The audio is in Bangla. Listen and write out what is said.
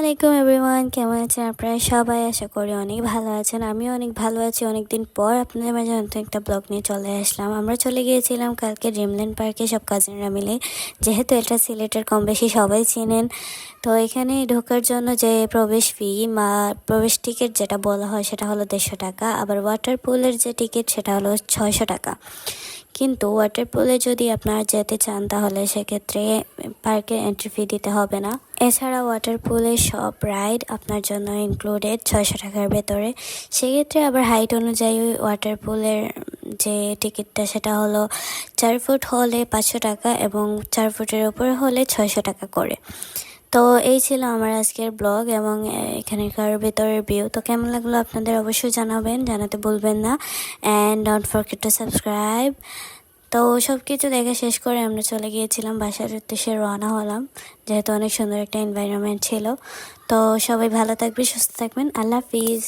আলাইকুম এভরিওয়ান, কেমন আছেন আপনারা সবাই? আশা করি অনেক ভালো আছেন। আমিও অনেক ভালো আছি। অনেকদিন পর আপনাদের মাঝে নতুন একটা ব্লগ নিয়ে চলে আসলাম। আমরা চলে গিয়েছিলাম কালকে ড্রিমল্যান্ড পার্কে সব কাজিনরা মিলে, যেহেতু এটা সিলেটের কম বেশি সবাই চেনেন। তো এখানে ঢোকার জন্য যে প্রবেশ ফি বা প্রবেশ টিকিট যেটা বলা হয় সেটা হলো 150 টাকা, আবার ওয়াটার পুলের যে টিকিট সেটা হলো 600 টাকা। কিন্তু ওয়াটার পুলে যদি আপনারা যেতে চান তাহলে সেক্ষেত্রে পার্কে এন্ট্রি ফি দিতে হবে না। এছাড়া ওয়াটার পুলের সব রাইড আপনার জন্য ইনক্লুডেড 600 টাকার ভেতরে। সেক্ষেত্রে আবার হাইট অনুযায়ী ওয়াটার পুলের যে টিকিটটা সেটা হলো 4 ফুট হলে 500 টাকা এবং 4 ফুটের উপরে হলে 600 টাকা করে। তো এই ছিল আমার আজকের ব্লগ এবং এখানকার ভেতরের ভিউ। তো কেমন লাগলো আপনাদের অবশ্যই জানাবেন, জানাতে ভুলবেন না। And don't forget to subscribe. তো সব কিছু দেখা শেষ করে আমরা চলে গিয়েছিলাম বাসার উদ্দেশ্যে, রওনা হলাম, যেহেতু অনেক সুন্দর একটা এনভায়রনমেন্ট ছিল। তো সবাই ভালো থাকবে, সুস্থ থাকবেন। আল্লাহ হাফিজ।